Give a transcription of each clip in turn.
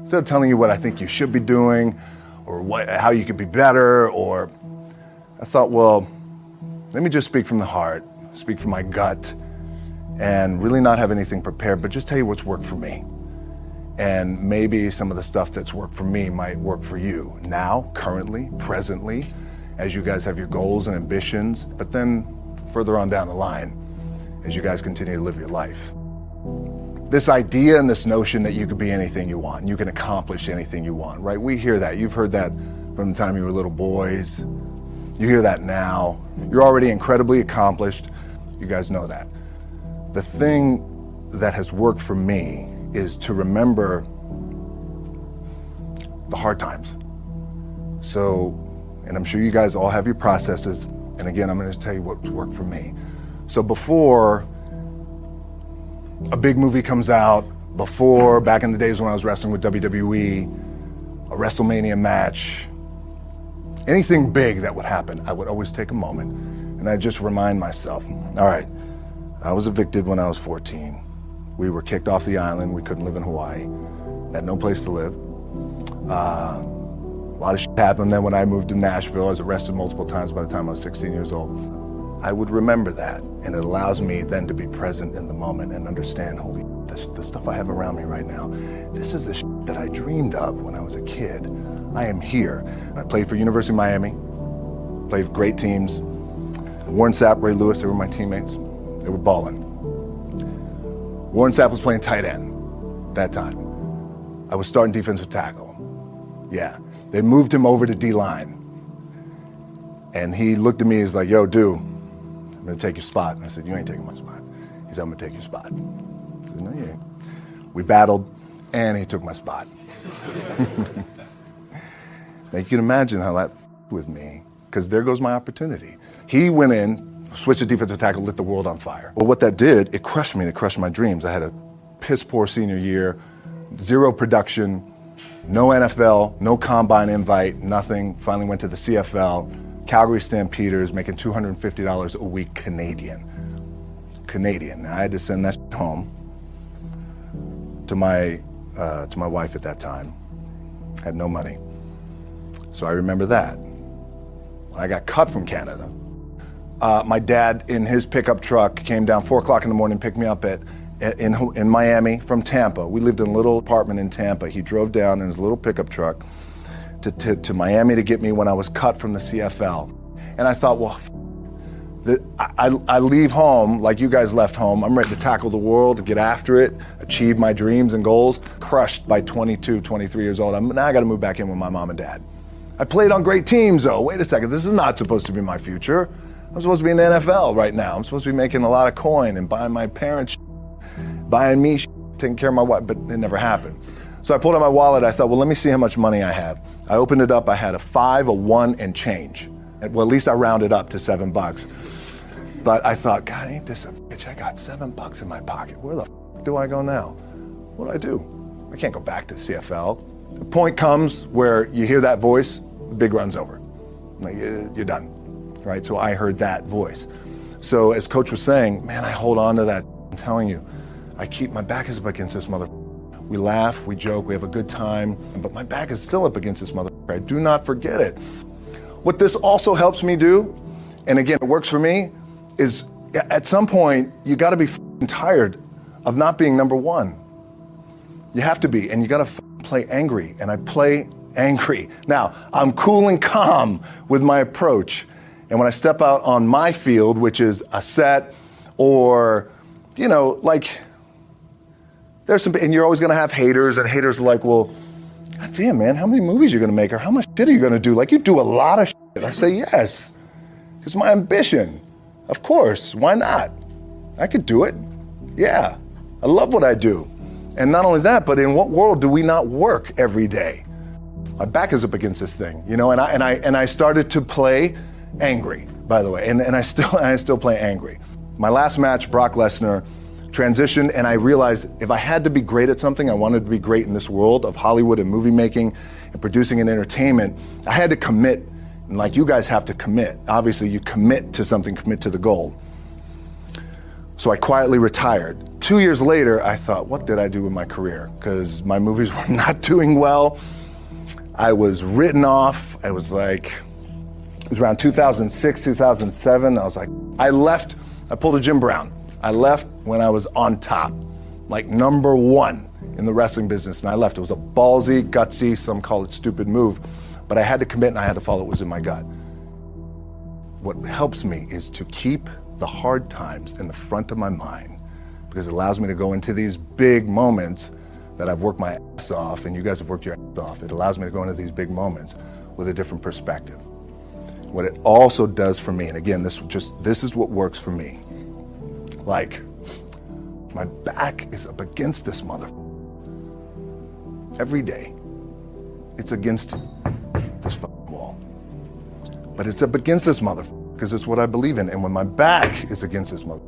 Instead of telling you what I think you should be doing or how you could be better, or I thought, well, let me just speak from the heart, speak from my gut, and really not have anything prepared, but just tell you what's worked for me. And maybe some of the stuff that's worked for me might work for you now, currently, presently, as you guys have your goals and ambitions, but then further on down the line, as you guys continue to live your life. This idea and this notion that you could be anything you want, and you can accomplish anything you want, right? We hear that. You've heard that from the time you were little boys. You hear that now. You're already incredibly accomplished. You guys know that. The thing that has worked for me is to remember the hard times. So, and I'm sure you guys all have your processes. And again, I'm going to tell you what's worked for me. So before a big movie comes out, before, back in the days when I was wrestling with WWE, a WrestleMania match, anything big that would happen, I would always take a moment and I'd just remind myself, all right, I was evicted when I was 14. We were kicked off the island. We couldn't live in Hawaii. Had no place to live. A lot of shit happened then when I moved to Nashville. I was arrested multiple times by the time I was 16 years old. I would remember that, and it allows me then to be present in the moment and understand, holy, the stuff I have around me right now, this is the shit that I dreamed of when I was a kid. I am here. I played for University of Miami, played for great teams. Warren Sapp, Ray Lewis, they were my teammates. They were balling. Warren Sapp was playing tight end that time. I was starting defensive tackle. Yeah, they moved him over to D-line. And he looked at me, he's like, yo, dude, I'm gonna take your spot. And I said, you ain't taking my spot. He said, I'm gonna take your spot. I said, no, you ain't. We battled, and he took my spot. Now you can imagine how that with me, because there goes my opportunity. He went in, switched to defensive tackle, lit the world on fire. Well, what that did, it crushed me, it crushed my dreams. I had a piss poor senior year, zero production, no NFL, no combine invite, nothing. Finally went to the CFL. Calgary Stampeders, making $250 a week Canadian. Now, I had to send that home to my wife at that time. Had no money. So I remember that. When I got cut from Canada, my dad in his pickup truck came down 4 o'clock in the morning, picked me up in Miami from Tampa. We lived in a little apartment in Tampa. He drove down in his little pickup truck to Miami to get me when I was cut from the CFL. And I thought, well, I leave home like you guys left home. I'm ready to tackle the world, to get after it, achieve my dreams and goals. Crushed by 22, 23 years old. Now I got to move back in with my mom and dad. I played on great teams, though. Wait a second, this is not supposed to be my future. I'm supposed to be in the NFL right now. I'm supposed to be making a lot of coin and buying my parents, buying me, taking care of my wife, but it never happened. So I pulled out my wallet. I thought, well, let me see how much money I have. I opened it up. I had a 5, a 1, and change. Well, at least I rounded up to $7. But I thought, God, ain't this a bitch? I got $7 in my pocket. Where the f do I go now? What do I do? I can't go back to CFL. The point comes where you hear that voice, the big run's over. Like, you're done, right? So I heard that voice. So as Coach was saying, man, I hold on to that. I'm telling you, my back is up against this mother. We laugh, we joke, we have a good time, but my back is still up against this mother. I do not forget it. What this also helps me do, and again, it works for me, is at some point, you gotta be tired of not being number one. You have to be, and you gotta play angry, and I play angry. Now, I'm cool and calm with my approach, and when I step out on my field, which is a set, or, you know, like, there's some, and you're always gonna have haters, and haters are like, well, God damn, man, how many movies are you gonna make, or how much shit are you gonna do? Like, you do a lot of shit. I say, yes, it's my ambition. Of course, why not? I could do it. Yeah, I love what I do. And not only that, but in what world do we not work every day? My back is up against this thing, you know, and I started to play angry, by the way, and I still play angry. My last match, Brock Lesnar, transitioned, and I realized if I had to be great at something, I wanted to be great in this world of Hollywood and movie making and producing and entertainment, I had to commit, and like you guys have to commit. Obviously, you commit to something, commit to the goal. So I quietly retired. 2 years later, I thought, what did I do with my career? Because my movies were not doing well. I was written off. It was around 2006, 2007. I was like, I left, I pulled a Jim Brown. I left when I was on top, like number one in the wrestling business, and I left. It was a ballsy, gutsy, some call it stupid move, but I had to commit and I had to follow what was in my gut. What helps me is to keep the hard times in the front of my mind, because it allows me to go into these big moments that I've worked my ass off, and you guys have worked your ass off. It allows me to go into these big moments with a different perspective. What it also does for me, and again, this is what works for me. Like, my back is up against this mother. Every day, it's against this fucking wall. But it's up against this mother because it's what I believe in. And when my back is against this mother,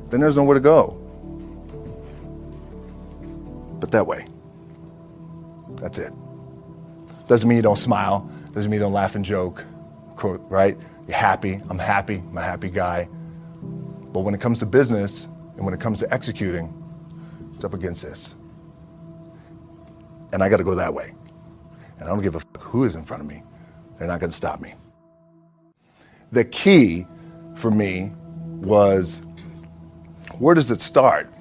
then there's nowhere to go. But that way, that's it. Doesn't mean you don't smile. Doesn't mean you don't laugh and joke, right? You're happy. I'm a happy guy. But when it comes to business and when it comes to executing, it's up against this. And I got to go that way. And I don't give a fuck who is in front of me. They're not going to stop me. The key for me was, where does it start?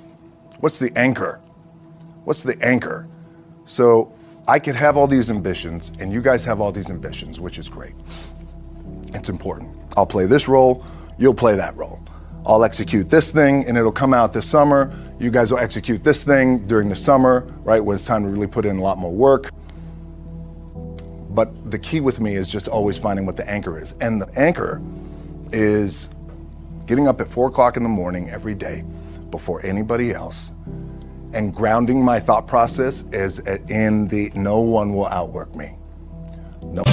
What's the anchor? What's the anchor? So I could have all these ambitions, and you guys have all these ambitions, which is great. It's important. I'll play this role, you'll play that role. I'll execute this thing, and it'll come out this summer. You guys will execute this thing during the summer, right, when it's time to really put in a lot more work. But the key with me is just always finding what the anchor is. And the anchor is getting up at 4 o'clock in the morning every day before anybody else and grounding my thought process is in the no one will outwork me. No.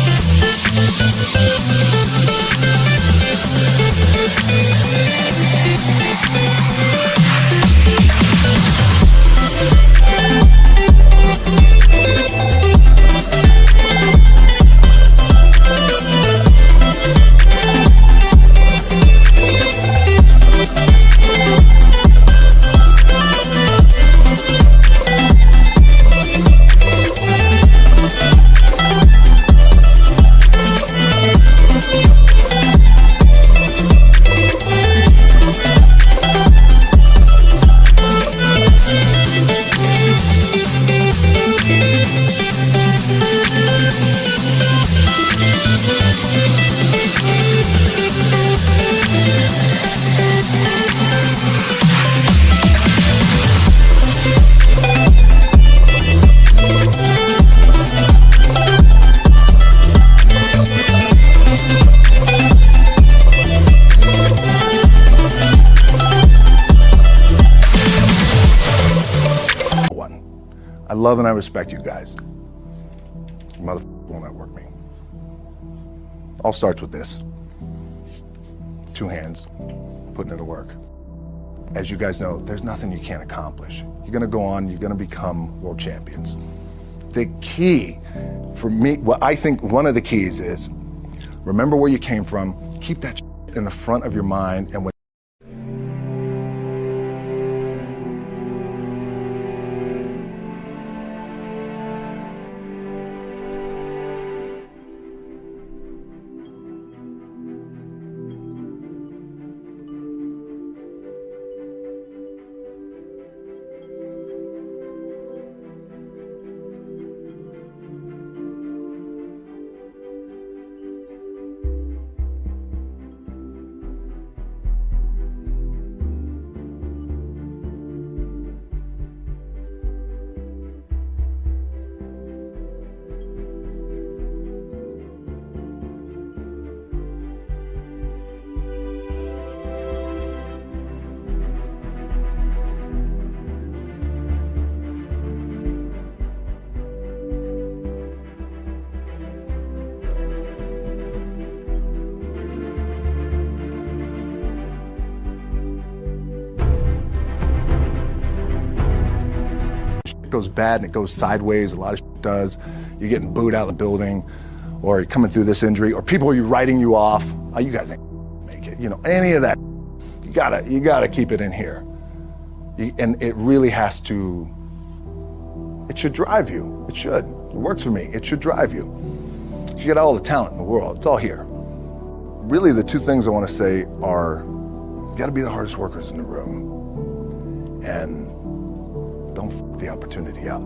I love and I respect you guys. You motherfucker won't outwork me. All starts with this. 2 hands, putting it to work. As you guys know, there's nothing you can't accomplish. You're gonna go on, you're gonna become world champions. The key for me, what I think one of the keys is, remember where you came from, keep that in the front of your mind, and when goes bad and it goes sideways, a lot of shit does. You're getting booed out of the building, or you're coming through this injury, or people are writing you off. Oh, you guys ain't make it. You know, any of that. You you gotta keep it in here. And it really has to, it should drive you. It should. It works for me. It should drive you. You got all the talent in the world. It's all here. Really, the two things I want to say are, you got to be the hardest workers in the room, and don't f the opportunity out.